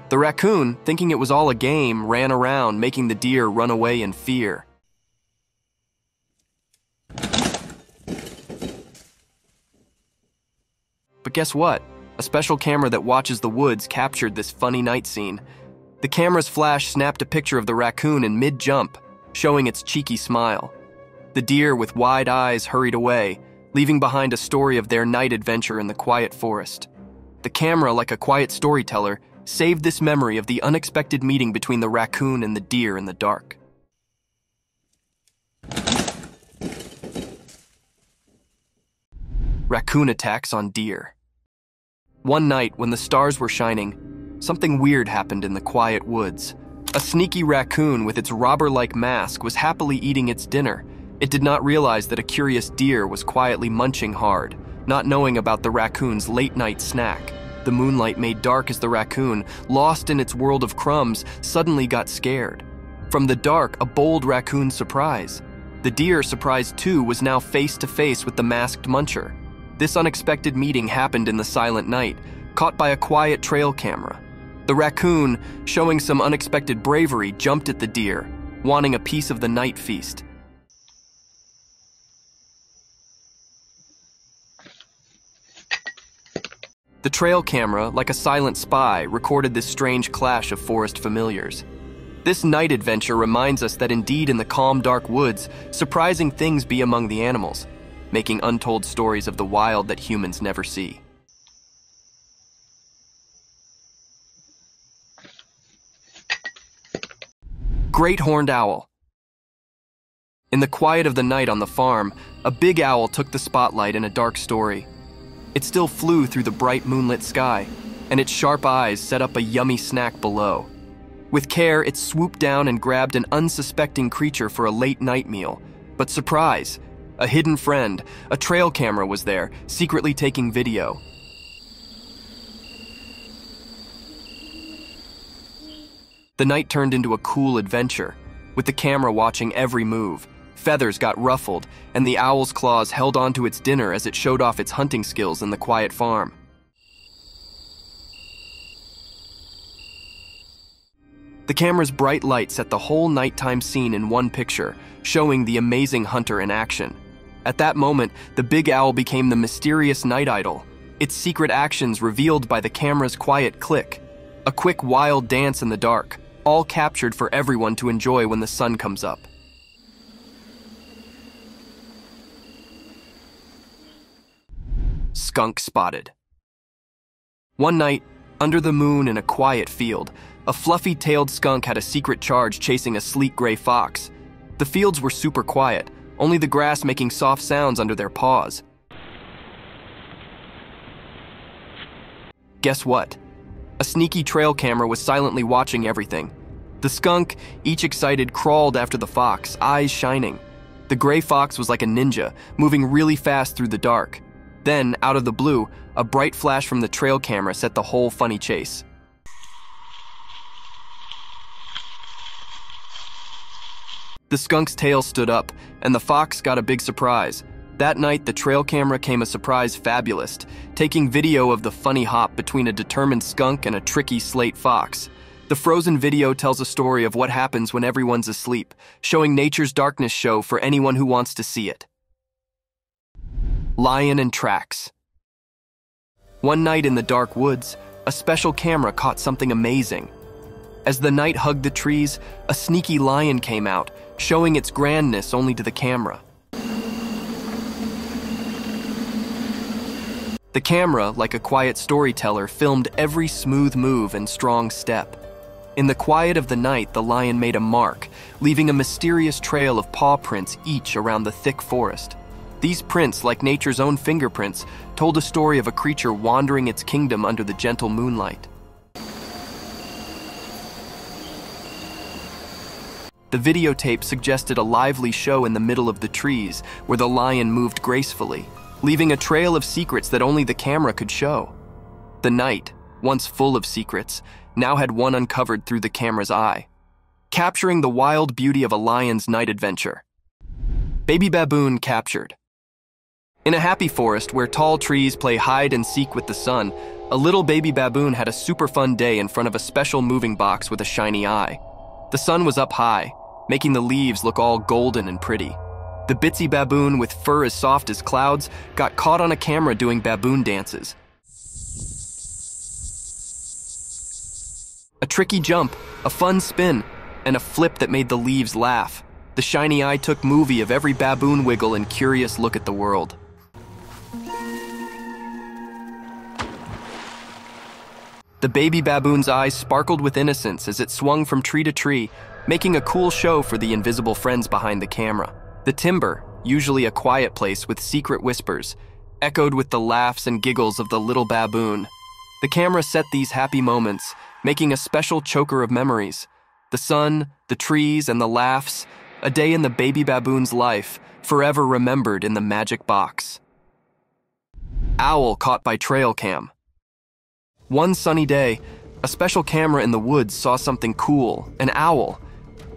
The raccoon, thinking it was all a game, ran around, making the deer run away in fear. But guess what? A special camera that watches the woods captured this funny night scene. The camera's flash snapped a picture of the raccoon in mid-jump, showing its cheeky smile. The deer with wide eyes hurried away, leaving behind a story of their night adventure in the quiet forest. The camera, like a quiet storyteller, saved this memory of the unexpected meeting between the raccoon and the deer in the dark. Raccoon attacks on deer. One night, when the stars were shining, something weird happened in the quiet woods. A sneaky raccoon with its robber-like mask was happily eating its dinner. It did not realize that a curious deer was quietly munching hard, not knowing about the raccoon's late-night snack. The moonlight made dark as the raccoon, lost in its world of crumbs, suddenly got scared. From the dark, a bold raccoon surprise. The deer, surprised too, was now face-to-face with the masked muncher. This unexpected meeting happened in the silent night, caught by a quiet trail camera. The raccoon, showing some unexpected bravery, jumped at the deer, wanting a piece of the night feast. The trail camera, like a silent spy, recorded this strange clash of forest familiars. This night adventure reminds us that indeed in the calm, dark woods, surprising things be among the animals, making untold stories of the wild that humans never see. Great horned owl. In the quiet of the night on the farm, a big owl took the spotlight in a dark story. It still flew through the bright moonlit sky, and its sharp eyes set up a yummy snack below. With care, it swooped down and grabbed an unsuspecting creature for a late night meal. But surprise! A hidden friend, a trail camera was there, secretly taking video. The night turned into a cool adventure, with the camera watching every move. Feathers got ruffled, and the owl's claws held onto its dinner as it showed off its hunting skills in the quiet farm. The camera's bright light set the whole nighttime scene in one picture, showing the amazing hunter in action. At that moment, the big owl became the mysterious night idol, its secret actions revealed by the camera's quiet click. A quick, wild dance in the dark, all captured for everyone to enjoy when the sun comes up. Skunk spotted. One night, under the moon in a quiet field, a fluffy-tailed skunk had a secret charge chasing a sleek gray fox. The fields were super quiet, only the grass making soft sounds under their paws. Guess what? A sneaky trail camera was silently watching everything. The skunk, each excited, crawled after the fox, eyes shining. The gray fox was like a ninja, moving really fast through the dark. Then, out of the blue, a bright flash from the trail camera set the whole funny chase. The skunk's tail stood up, and the fox got a big surprise. That night, the trail camera came a surprise fabulist, taking video of the funny hop between a determined skunk and a tricky slate fox. The frozen video tells a story of what happens when everyone's asleep, showing nature's darkness show for anyone who wants to see it. Lion and tracks. One night in the dark woods, a special camera caught something amazing. As the night hugged the trees, a sneaky lion came out, showing its grandness only to the camera. The camera, like a quiet storyteller, filmed every smooth move and strong step. In the quiet of the night, the lion made a mark, leaving a mysterious trail of paw prints each around the thick forest. These prints, like nature's own fingerprints, told a story of a creature wandering its kingdom under the gentle moonlight. The videotape suggested a lively show in the middle of the trees, where the lion moved gracefully, leaving a trail of secrets that only the camera could show. The night, once full of secrets, now had one uncovered through the camera's eye, capturing the wild beauty of a lion's night adventure. Baby baboon captured. In a happy forest where tall trees play hide and seek with the sun, a little baby baboon had a super fun day in front of a special moving box with a shiny eye. The sun was up high, making the leaves look all golden and pretty. The bitsy baboon, with fur as soft as clouds, got caught on a camera doing baboon dances. A tricky jump, a fun spin, and a flip that made the leaves laugh. The shiny eye took movie of every baboon wiggle and curious look at the world. The baby baboon's eyes sparkled with innocence as it swung from tree to tree, making a cool show for the invisible friends behind the camera. The timber, usually a quiet place with secret whispers, echoed with the laughs and giggles of the little baboon. The camera set these happy moments, making a special choker of memories. The sun, the trees, and the laughs, a day in the baby baboon's life, forever remembered in the magic box. Owl caught by trail cam. One sunny day, a special camera in the woods saw something cool, an owl.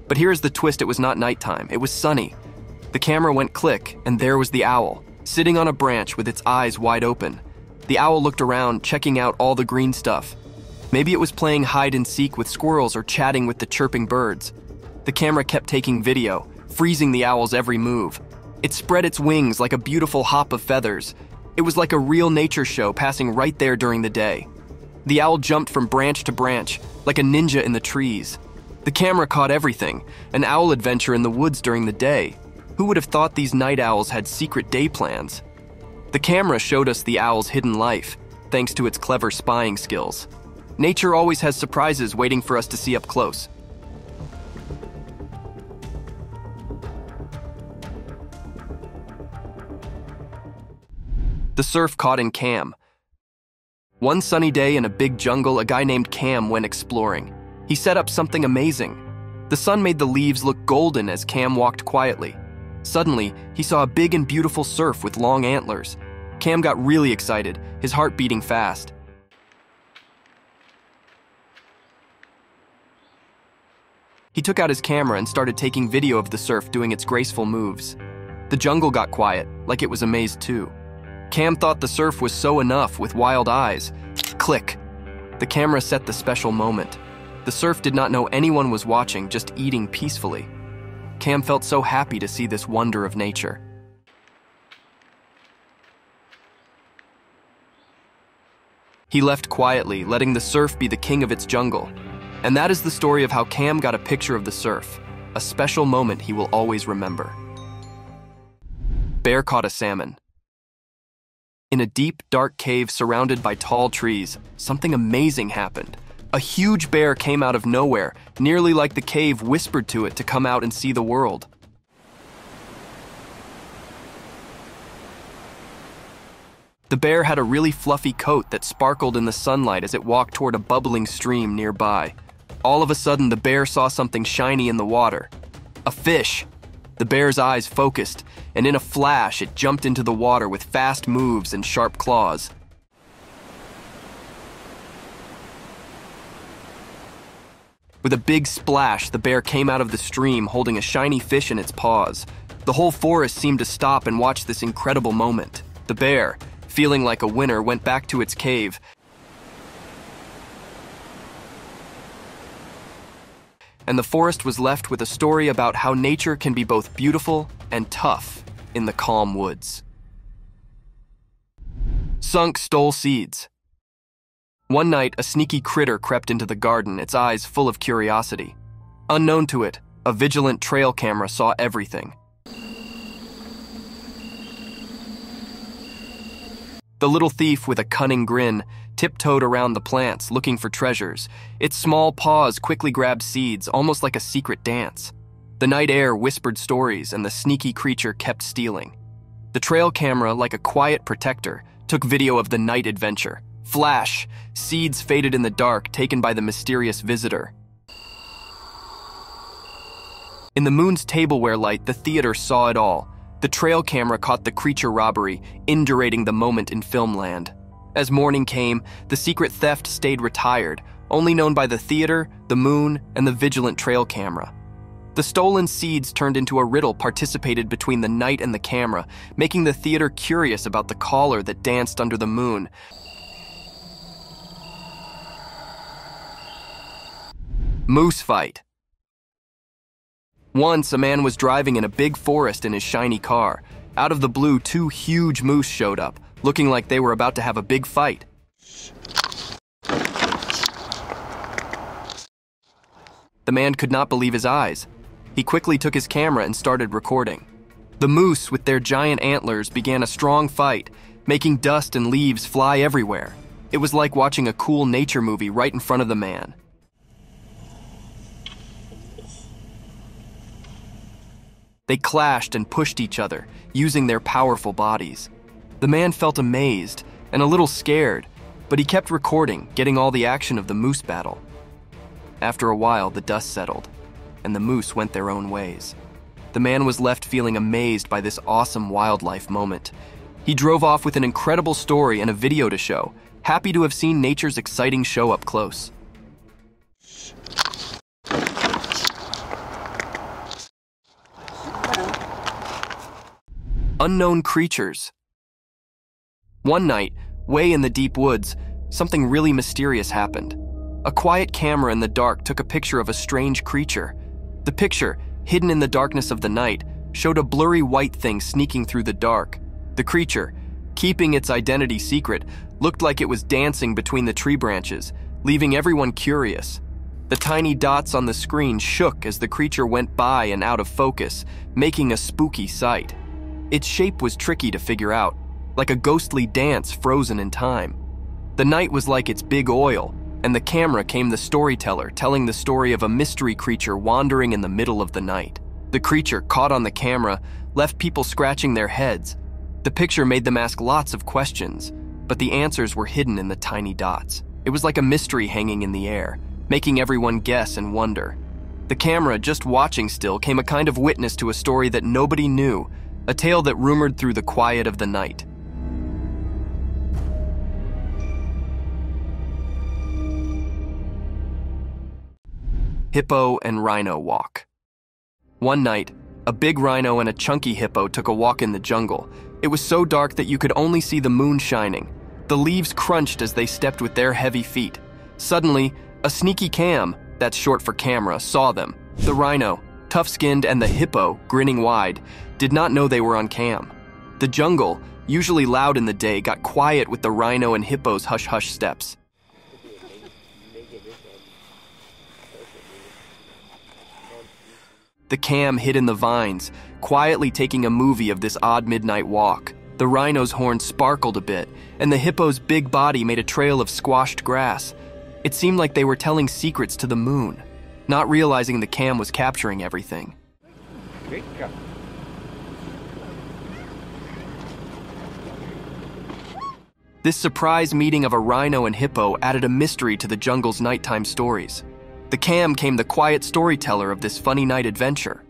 But here's the twist: it was not nighttime, it was sunny. The camera went click, and there was the owl, sitting on a branch with its eyes wide open. The owl looked around, checking out all the green stuff. Maybe it was playing hide and seek with squirrels or chatting with the chirping birds. The camera kept taking video, freezing the owl's every move. It spread its wings like a beautiful hop of feathers. It was like a real nature show passing right there during the day. The owl jumped from branch to branch, like a ninja in the trees. The camera caught everything, an owl adventure in the woods during the day. Who would have thought these night owls had secret day plans? The camera showed us the owl's hidden life, thanks to its clever spying skills. Nature always has surprises waiting for us to see up close. The surf caught in Cam. One sunny day in a big jungle, a guy named Cam went exploring. He set up something amazing. The sun made the leaves look golden as Cam walked quietly. Suddenly, he saw a big and beautiful surf with long antlers. Cam got really excited, his heart beating fast. He took out his camera and started taking video of the surf doing its graceful moves. The jungle got quiet, like it was amazed too. Cam thought the surf was so enough with wild eyes. Click! The camera set the special moment. The surf did not know anyone was watching, just eating peacefully. Cam felt so happy to see this wonder of nature. He left quietly, letting the surf be the king of its jungle. And that is the story of how Cam got a picture of the surf, a special moment he will always remember. Bear caught a salmon. In a deep, dark cave surrounded by tall trees, something amazing happened. A huge bear came out of nowhere, nearly like the cave whispered to it to come out and see the world. The bear had a really fluffy coat that sparkled in the sunlight as it walked toward a bubbling stream nearby. All of a sudden, the bear saw something shiny in the water. A fish! The bear's eyes focused, and in a flash, it jumped into the water with fast moves and sharp claws. With a big splash, the bear came out of the stream holding a shiny fish in its paws. The whole forest seemed to stop and watch this incredible moment. The bear, feeling like a winner, went back to its cave. And the forest was left with a story about how nature can be both beautiful and tough in the calm woods. Sunk stole seeds. One night, a sneaky critter crept into the garden, its eyes full of curiosity. Unknown to it, a vigilant trail camera saw everything. The little thief, with a cunning grin, tiptoed around the plants, looking for treasures. Its small paws quickly grabbed seeds, almost like a secret dance. The night air whispered stories, and the sneaky creature kept stealing. The trail camera, like a quiet protector, took video of the night adventure. Flash! Seeds faded in the dark, taken by the mysterious visitor. In the moon's tableware light, the theater saw it all. The trail camera caught the creature robbery, indurating the moment in filmland. As morning came, the secret theft stayed retired, only known by the theater, the moon, and the vigilant trail camera. The stolen seeds turned into a riddle participated between the night and the camera, making the theater curious about the caller that danced under the moon. Moose fight. Once, a man was driving in a big forest in his shiny car. Out of the blue, two huge moose showed up, looking like they were about to have a big fight. The man could not believe his eyes. He quickly took his camera and started recording. The moose, with their giant antlers, began a strong fight, making dust and leaves fly everywhere. It was like watching a cool nature movie right in front of the man. They clashed and pushed each other, using their powerful bodies. The man felt amazed and a little scared, but he kept recording, getting all the action of the moose battle. After a while, the dust settled, and the moose went their own ways. The man was left feeling amazed by this awesome wildlife moment. He drove off with an incredible story and a video to show, happy to have seen nature's exciting show up close. Unknown creatures. One night, way in the deep woods, something really mysterious happened. A quiet camera in the dark took a picture of a strange creature. The picture, hidden in the darkness of the night, showed a blurry white thing sneaking through the dark. The creature, keeping its identity secret, looked like it was dancing between the tree branches, leaving everyone curious. The tiny dots on the screen shook as the creature went by and out of focus, making a spooky sight. Its shape was tricky to figure out, like a ghostly dance frozen in time. The night was like its big oil, and the camera came the storyteller, telling the story of a mystery creature wandering in the middle of the night. The creature, caught on the camera, left people scratching their heads. The picture made them ask lots of questions, but the answers were hidden in the tiny dots. It was like a mystery hanging in the air, making everyone guess and wonder. The camera, just watching still, came a kind of witness to a story that nobody knew, a tale that rumored through the quiet of the night. Hippo and rhino walk. One night, a big rhino and a chunky hippo took a walk in the jungle. It was so dark that you could only see the moon shining. The leaves crunched as they stepped with their heavy feet. Suddenly, a sneaky cam, that's short for camera, saw them. The rhino, tough-skinned, and the hippo, grinning wide, did not know they were on cam. The jungle, usually loud in the day, got quiet with the rhino and hippo's hush-hush steps. The cam hid in the vines, quietly taking a movie of this odd midnight walk. The rhino's horn sparkled a bit, and the hippo's big body made a trail of squashed grass. It seemed like they were telling secrets to the moon, not realizing the cam was capturing everything. This surprise meeting of a rhino and hippo added a mystery to the jungle's nighttime stories. The cam came the quiet storyteller of this funny night adventure.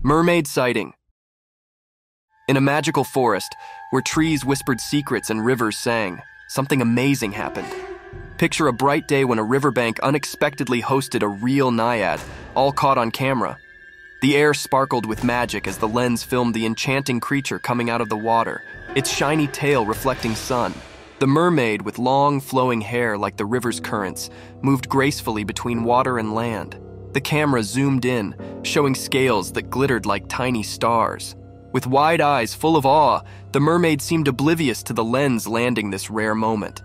Mermaid sighting. In a magical forest, where trees whispered secrets and rivers sang, something amazing happened. Picture a bright day when a riverbank unexpectedly hosted a real naiad, all caught on camera. The air sparkled with magic as the lens filmed the enchanting creature coming out of the water, its shiny tail reflecting sun. The mermaid, with long, flowing hair like the river's currents, moved gracefully between water and land. The camera zoomed in, showing scales that glittered like tiny stars. With wide eyes full of awe, the mermaid seemed oblivious to the lens landing this rare moment.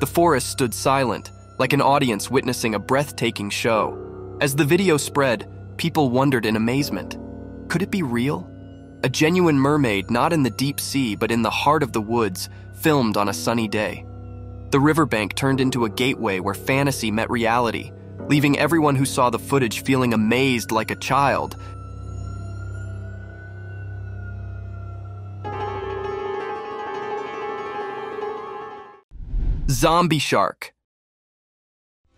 The forest stood silent, like an audience witnessing a breathtaking show. As the video spread, people wondered in amazement. Could it be real? A genuine mermaid, not in the deep sea but in the heart of the woods, filmed on a sunny day. The riverbank turned into a gateway where fantasy met reality, leaving everyone who saw the footage feeling amazed like a child. Zombie shark.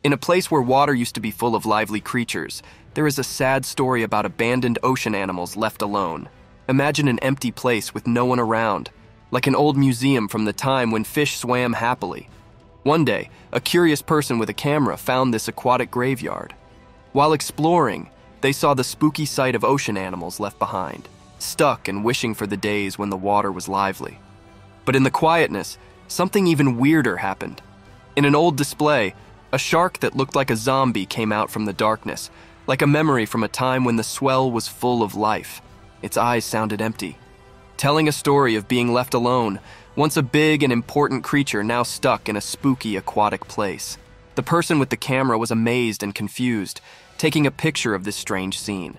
In a place where water used to be full of lively creatures, there is a sad story about abandoned ocean animals left alone. Imagine an empty place with no one around, like an old museum from the time when fish swam happily. One day, a curious person with a camera found this aquatic graveyard. While exploring, they saw the spooky sight of ocean animals left behind, stuck and wishing for the days when the water was lively. But in the quietness, something even weirder happened. In an old display, a shark that looked like a zombie came out from the darkness, like a memory from a time when the swell was full of life. Its eyes sounded empty, telling a story of being left alone, once a big and important creature now stuck in a spooky aquatic place. The person with the camera was amazed and confused, taking a picture of this strange scene.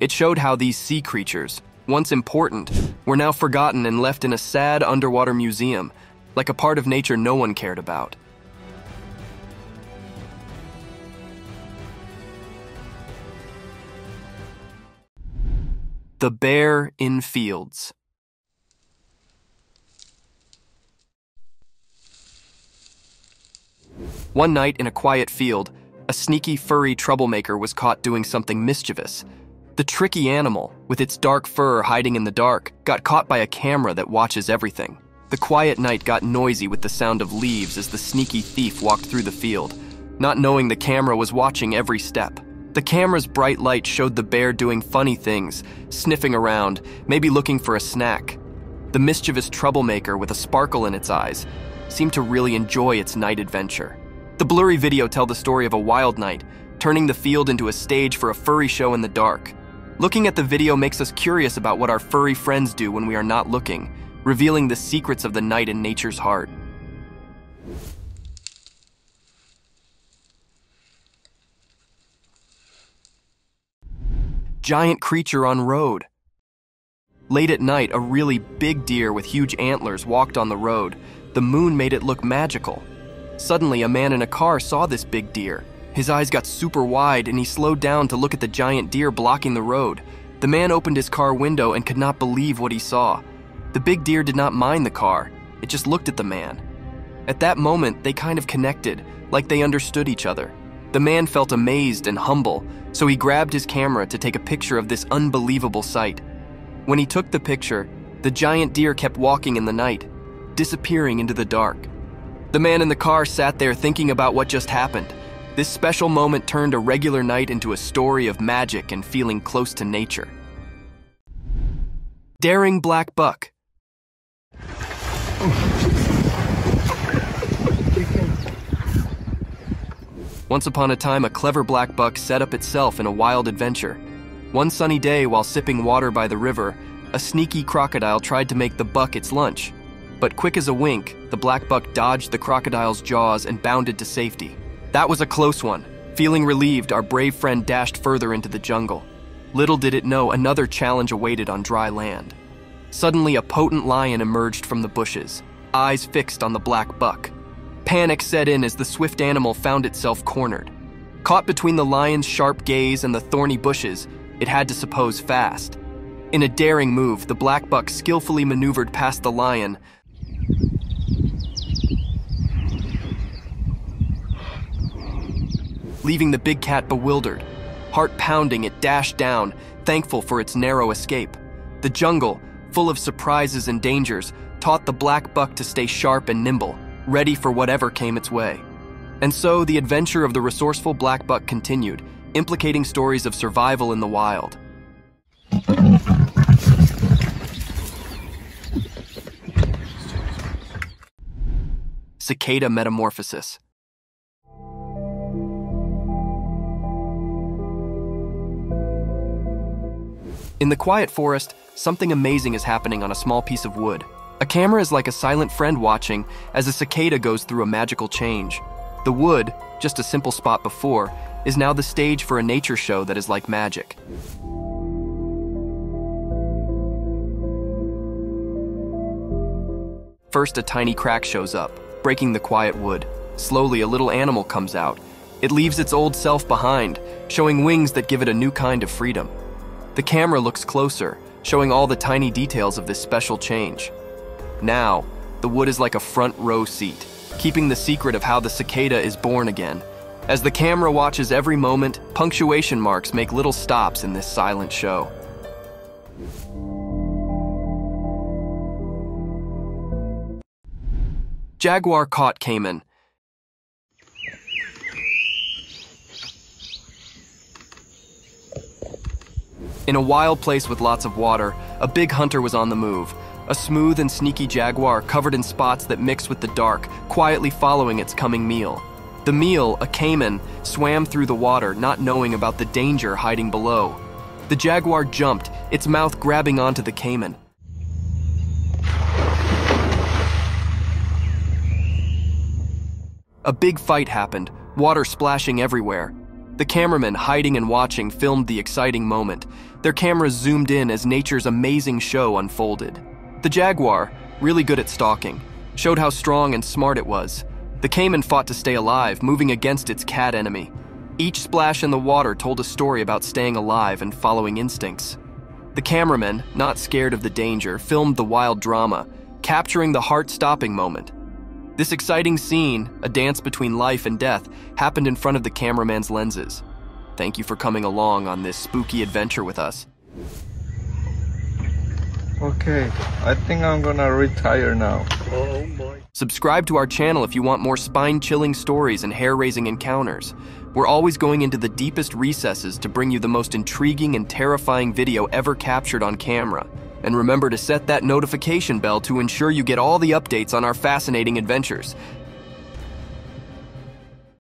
It showed how these sea creatures, once important, were now forgotten and left in a sad underwater museum, like a part of nature no one cared about. The bear in fields. One night in a quiet field, a sneaky furry troublemaker was caught doing something mischievous. The tricky animal, with its dark fur hiding in the dark, got caught by a camera that watches everything. The quiet night got noisy with the sound of leaves as the sneaky thief walked through the field, not knowing the camera was watching every step. The camera's bright light showed the bear doing funny things, sniffing around, maybe looking for a snack. The mischievous troublemaker, with a sparkle in its eyes, seemed to really enjoy its night adventure. The blurry video tells the story of a wild night, turning the field into a stage for a furry show in the dark. Looking at the video makes us curious about what our furry friends do when we are not looking, revealing the secrets of the night in nature's heart. Giant creature on road. Late at night, a really big deer with huge antlers walked on the road. The moon made it look magical. Suddenly, a man in a car saw this big deer. His eyes got super wide and he slowed down to look at the giant deer blocking the road. The man opened his car window and could not believe what he saw. The big deer did not mind the car, it just looked at the man. At that moment, they kind of connected, like they understood each other. The man felt amazed and humble, so he grabbed his camera to take a picture of this unbelievable sight. When he took the picture, the giant deer kept walking in the night, disappearing into the dark. The man in the car sat there thinking about what just happened. This special moment turned a regular night into a story of magic and feeling close to nature. Daring black buck. Once upon a time, a clever black buck set up itself in a wild adventure. One sunny day, while sipping water by the river, a sneaky crocodile tried to make the buck its lunch. But quick as a wink, the black buck dodged the crocodile's jaws and bounded to safety. That was a close one. Feeling relieved, our brave friend dashed further into the jungle. Little did it know, another challenge awaited on dry land. Suddenly, a potent lion emerged from the bushes, eyes fixed on the black buck. Panic set in as the swift animal found itself cornered. Caught between the lion's sharp gaze and the thorny bushes, it had to suppose fast. In a daring move, the black buck skillfully maneuvered past the lion, leaving the big cat bewildered. Heart pounding, it dashed down, thankful for its narrow escape. The jungle, full of surprises and dangers, taught the black buck to stay sharp and nimble, ready for whatever came its way. And so the adventure of the resourceful black buck continued, implicating stories of survival in the wild. Cicada metamorphosis. In the quiet forest, something amazing is happening on a small piece of wood. A camera is like a silent friend watching as a cicada goes through a magical change. The wood, just a simple spot before, is now the stage for a nature show that is like magic. First, a tiny crack shows up, breaking the quiet wood. Slowly, a little animal comes out. It leaves its old self behind, showing wings that give it a new kind of freedom. The camera looks closer, showing all the tiny details of this special change. Now, the wood is like a front row seat, keeping the secret of how the cicada is born again. As the camera watches every moment, punctuation marks make little stops in this silent show. Jaguar caught caiman. In a wild place with lots of water, a big hunter was on the move. A smooth and sneaky jaguar covered in spots that mixed with the dark, quietly following its coming meal. The meal, a caiman, swam through the water, not knowing about the danger hiding below. The jaguar jumped, its mouth grabbing onto the caiman. A big fight happened, water splashing everywhere. The cameramen, hiding and watching, filmed the exciting moment. Their cameras zoomed in as nature's amazing show unfolded. The jaguar, really good at stalking, showed how strong and smart it was. The caiman fought to stay alive, moving against its cat enemy. Each splash in the water told a story about staying alive and following instincts. The cameramen, not scared of the danger, filmed the wild drama, capturing the heart-stopping moment. This exciting scene, a dance between life and death, happened in front of the cameraman's lenses. Thank you for coming along on this spooky adventure with us. Okay, I think I'm gonna retire now. Subscribe to our channel if you want more spine-chilling stories and hair-raising encounters. We're always going into the deepest recesses to bring you the most intriguing and terrifying video ever captured on camera. And remember to set that notification bell to ensure you get all the updates on our fascinating adventures.